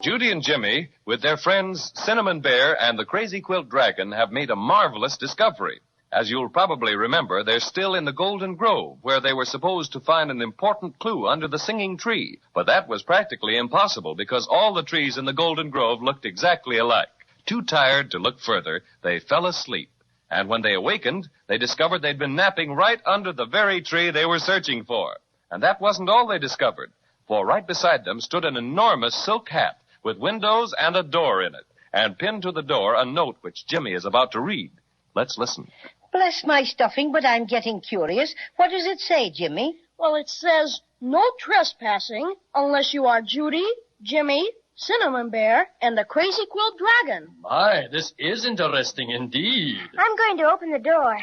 Judy and Jimmy, with their friends Cinnamon Bear and the Crazy Quilt Dragon, have made a marvelous discovery. As you'll probably remember, they're still in the Golden Grove, where they were supposed to find an important clue under the singing tree. But that was practically impossible because all the trees in the Golden Grove looked exactly alike. Too tired to look further, they fell asleep. And when they awakened, they discovered they'd been napping right under the very tree they were searching for. And that wasn't all they discovered, for right beside them stood an enormous silk hat with windows and a door in it, and pinned to the door a note which Jimmy is about to read. Let's listen. Bless my stuffing, but I'm getting curious. What does it say, Jimmy? Well, it says, no trespassing unless you are Judy, Jimmy, Cinnamon Bear, and the Crazy Quilt Dragon. My, this is interesting indeed. I'm going to open the door.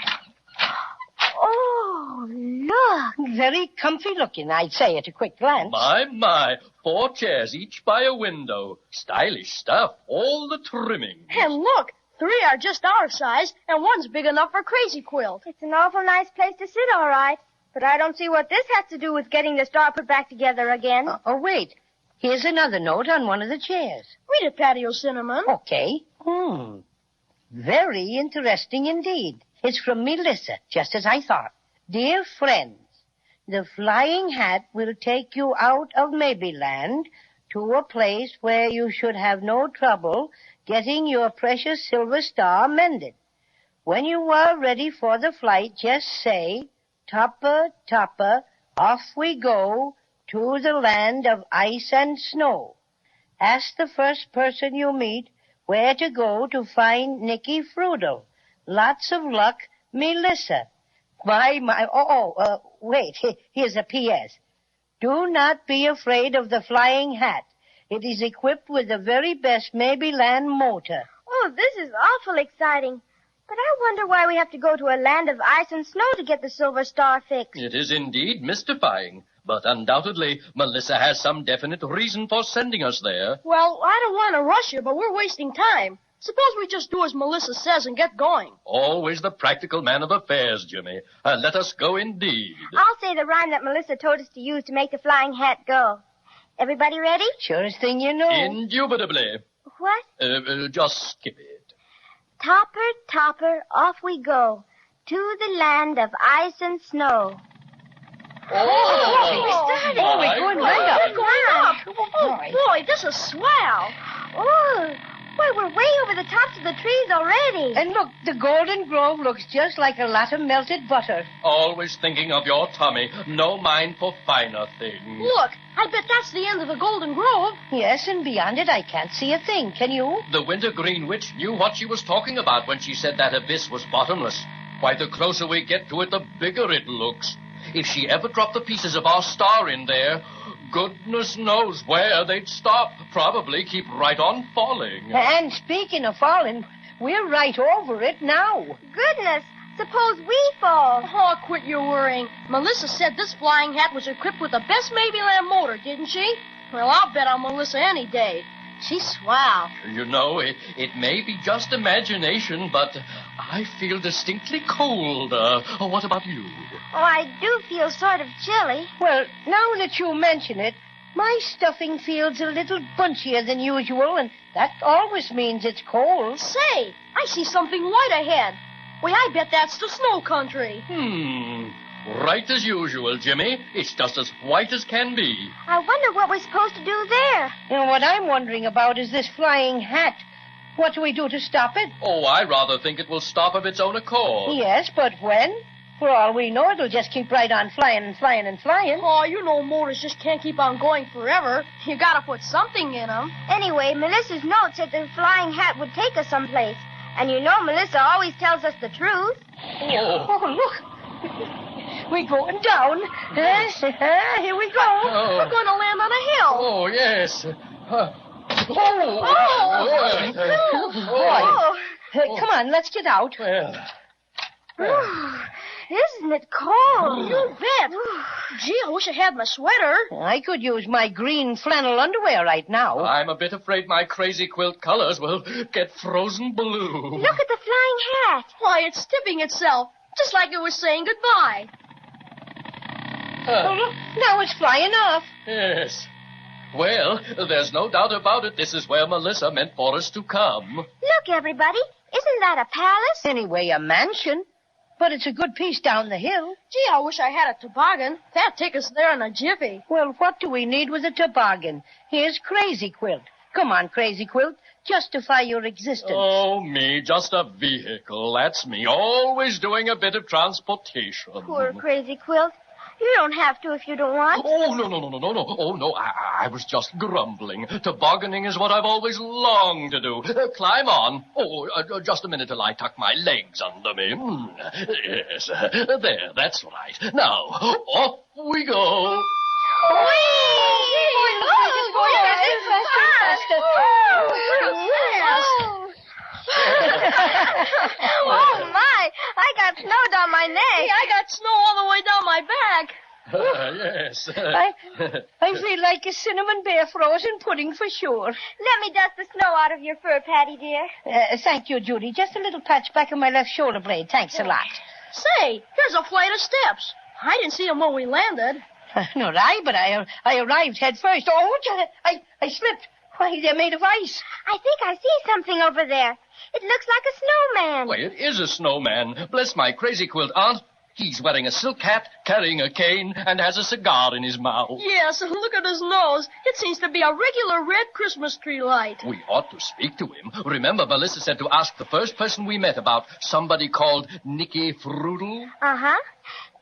Oh, look. Very comfy looking, I'd say at a quick glance. My. 4 chairs, each by a window. Stylish stuff, all the trimming. And look, 3 are just our size, and 1's big enough for Crazy Quilt. It's an awful nice place to sit, all right. But I don't see what this has to do with getting the star put back together again. Wait. Here's another note on one of the chairs. Read it, Patio Cinnamon. Okay. Very interesting indeed. It's from Melissa, just as I thought. Dear friends, the flying hat will take you out of Maybeland to a place where you should have no trouble getting your precious silver star mended. When you are ready for the flight, just say, Topper, Topper, off we go to the land of ice and snow. Ask the first person you meet where to go to find Nicky Frudel. Lots of luck, Melissa. Wait, here's a P.S. Do not be afraid of the flying hat. It is equipped with the very best Maybeland motor. Oh, this is awful exciting. But I wonder why we have to go to a land of ice and snow to get the silver star fixed. It is indeed mystifying. But undoubtedly, Melissa has some definite reason for sending us there. Well, I don't want to rush you, but we're wasting time. Suppose we just do as Melissa says and get going. Always the practical man of affairs, Jimmy. Let us go indeed. I'll say the rhyme that Melissa told us to use to make the flying hat go. Everybody ready? Surest thing you know. Indubitably. What? Just skip it. Topper, Topper, off we go to the land of ice and snow. We're going right up. Oh, boy, this is swell. Oh, boy, we're way over the tops of the trees already. And look, the Golden Grove looks just like a lot of melted butter. Always thinking of your tummy. No mind for finer things. Look, I bet that's the end of the Golden Grove. Yes, and beyond it I can't see a thing. Can you? The Wintergreen Witch knew what she was talking about when she said that abyss was bottomless. Why, the closer we get to it, the bigger it looks. If she ever dropped the pieces of our star in there, goodness knows where they'd stop. Probably keep right on falling. And speaking of falling, we're right over it now. Goodness, suppose we fall. Oh, quit your worrying. Melissa said this flying hat was equipped with the best Maybeland motor, didn't she? Well, I'll bet on Melissa any day. She's swell. You know, it may be just imagination, but I feel distinctly cold. What about you? Oh, I do feel sort of chilly. Well, now that you mention it, my stuffing feels a little bunchier than usual, and that always means it's cold. Say, I see something white ahead. Why, I bet that's the snow country. Right as usual, Jimmy. It's just as white as can be. I wonder what we're supposed to do there. And what I'm wondering about is this flying hat. What do we do to stop it? Oh, I rather think it will stop of its own accord. Yes, but when? For all we know, it'll just keep right on flying and flying and flying. Oh, you know motors just can't keep on going forever. You gotta put something in them. Anyway, Melissa's note said the flying hat would take us someplace. And you know Melissa always tells us the truth. Oh look. We're going down. Here we go. We're going to land on a hill. Oh, yes. Come on, let's get out. Isn't it cold? You bet. Gee, I wish I had my sweater. I could use my green flannel underwear right now. I'm a bit afraid my Crazy Quilt colors will get frozen blue. Look at the flying hat. Why, it's tipping itself, just like it was saying goodbye. Look, now it's flying off. Yes. Well, there's no doubt about it. This is where Melissa meant for us to come. Look, everybody. Isn't that a palace? Anyway, a mansion. But it's a good piece down the hill. Gee, I wish I had a toboggan. That'd take us there in a jiffy. Well, what do we need with a toboggan? Here's Crazy Quilt. Come on, Crazy Quilt. Justify your existence. Oh, me, just a vehicle. That's me, always doing a bit of transportation. Poor Crazy Quilt. You don't have to if you don't want. Oh, no. Oh, no, I was just grumbling. Tobogganing is what I've always longed to do. Climb on. Oh, just a minute till I tuck my legs under me. Yes, there, that's right. Now, off we go. Oh, my. I got snow down my neck. Hey, I got snow all the way down my back. Yes. I feel like a cinnamon bear frozen pudding for sure. Let me dust the snow out of your fur, Patty, dear. Thank you, Judy. Just a little patch back of my left shoulder blade. Thanks a lot. Say, here's a flight of steps. I didn't see them when we landed. Nor I, but I arrived head first. Oh, I slipped. Why, they're made of ice. I think I see something over there. It looks like a snowman. Why, it is a snowman. Bless my Crazy Quilt aunt. He's wearing a silk hat, carrying a cane, and has a cigar in his mouth. Yes, and look at his nose. It seems to be a regular red Christmas tree light. We ought to speak to him. Remember, Melissa said to ask the first person we met about somebody called Nicky Frudel? Uh-huh.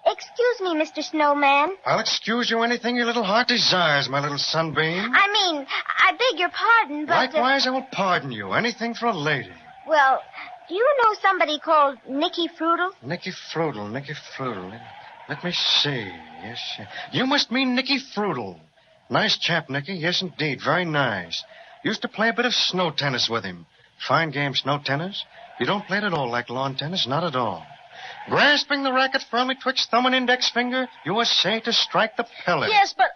Excuse me, Mr. Snowman. I'll excuse you anything your little heart desires, my little sunbeam. I beg your pardon, but... Likewise, I will pardon you. Anything for a lady. Well, do you know somebody called Nicky Frudel? Nicky Frudel. Let me see. Yes, you must mean Nicky Frudel. Nice chap, Nicky. Yes, indeed. Very nice. Used to play a bit of snow tennis with him. Fine game, snow tennis. You don't play it at all like lawn tennis. Not at all. Grasping the racket, firmly twitch thumb and index finger, you essay to strike the pellet. Yes, but...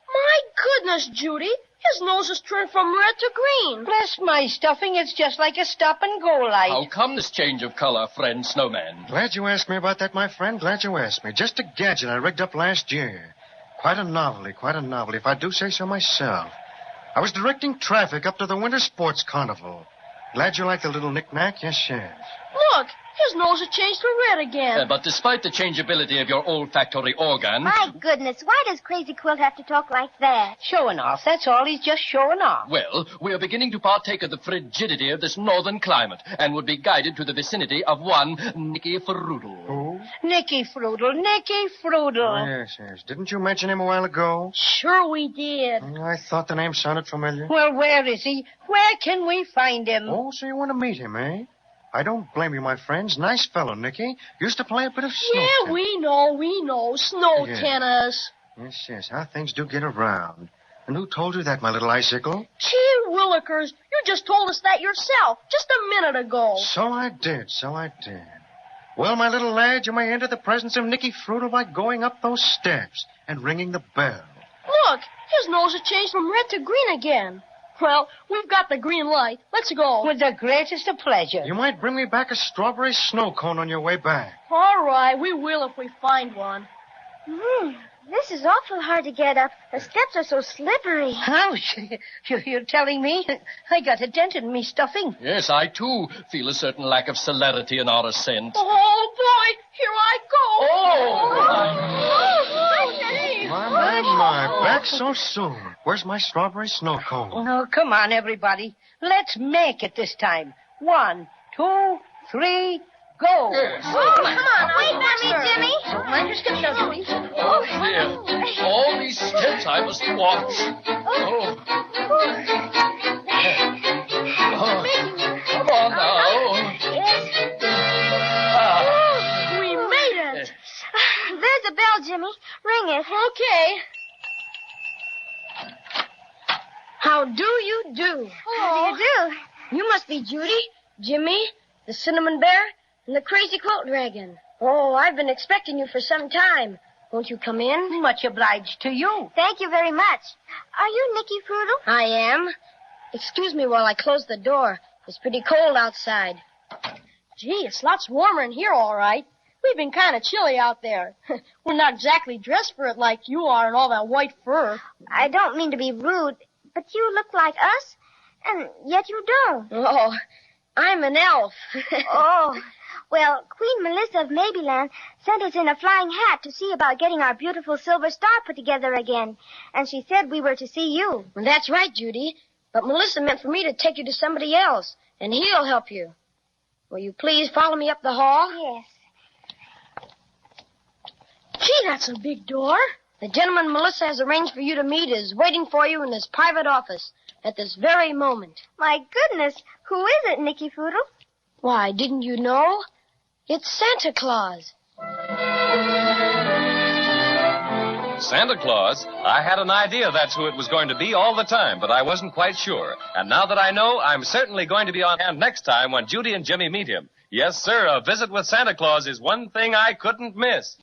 My goodness, Judy. His nose is turned from red to green. Bless my stuffing, it's just like a stop-and-go light. How come this change of color, friend Snowman? Glad you asked me about that, my friend. Glad you asked me. Just a gadget I rigged up last year. Quite a novelty, if I do say so myself. I was directing traffic up to the Winter Sports Carnival. Glad you like the little knick-knack? Yes. Look, his nose has changed to red again. But despite the changeability of your olfactory organ... My goodness, why does Crazy Quilt have to talk like that? Showing off, that's all. He's just showing off. Well, we are beginning to partake of the frigidity of this northern climate and would be guided to the vicinity of one Nicky Frudel. Who? Nicky Frudel. Oh, yes. Didn't you mention him a while ago? Sure we did. I thought the name sounded familiar. Well, where is he? Where can we find him? Oh, so you want to meet him, eh? I don't blame you, my friends. Nice fellow, Nicky. Used to play a bit of snow Yeah, tennis. we know. Snow tennis. Yes. How things do get around. And who told you that, my little icicle? Gee willikers, you just told us that yourself just a minute ago. So I did. Well, my little lad, you may enter the presence of Nicky Frudel by going up those steps and ringing the bell. Look, his nose has changed from red to green again. Well, we've got the green light. Let's go. With the greatest of pleasure. You might bring me back a strawberry snow cone on your way back. All right, we will if we find one. This is awful hard to get up. The steps are so slippery. Ouch. You're telling me I got a dent in me stuffing? Yes, I, too, feel a certain lack of celerity in our ascent. Oh, boy, here I go. My, back so soon. Where's my strawberry snow cone? Oh, come on, everybody. Let's make it this time. 1, 2, 3, go. Yes. Oh, come on. Wait for me, Jimmy. Mind your steps, Judy. Oh, dear. All these steps I must watch. Oh. Come on now. We made it. There's a bell, Jimmy. Ring it. Okay. How do you do? How do you do? You must be Judy, Jimmy, the Cinnamon Bear, and the Crazy Quilt Dragon. Oh, I've been expecting you for some time. Won't you come in? Much obliged to you. Thank you very much. Are you Nicky Frudel? I am. Excuse me while I close the door. It's pretty cold outside. Gee, it's lots warmer in here, all right. We've been kind of chilly out there. We're not exactly dressed for it like you are in all that white fur. I don't mean to be rude, but you look like us, and yet you don't. Oh, I'm an elf. Oh, well, Queen Melissa of Maybeland sent us in a flying hat to see about getting our beautiful silver star put together again. And she said we were to see you. Well, that's right, Judy. But Melissa meant for me to take you to somebody else, and he'll help you. Will you please follow me up the hall? Yes. Gee, that's a big door. The gentleman Melissa has arranged for you to meet is waiting for you in his private office at this very moment. My goodness, who is it, Nicky Foodle? Why, didn't you know? It's Santa Claus. Santa Claus? I had an idea that's who it was going to be all the time, but I wasn't quite sure. And now that I know, I'm certainly going to be on hand next time when Judy and Jimmy meet him. Yes, sir, a visit with Santa Claus is one thing I couldn't miss.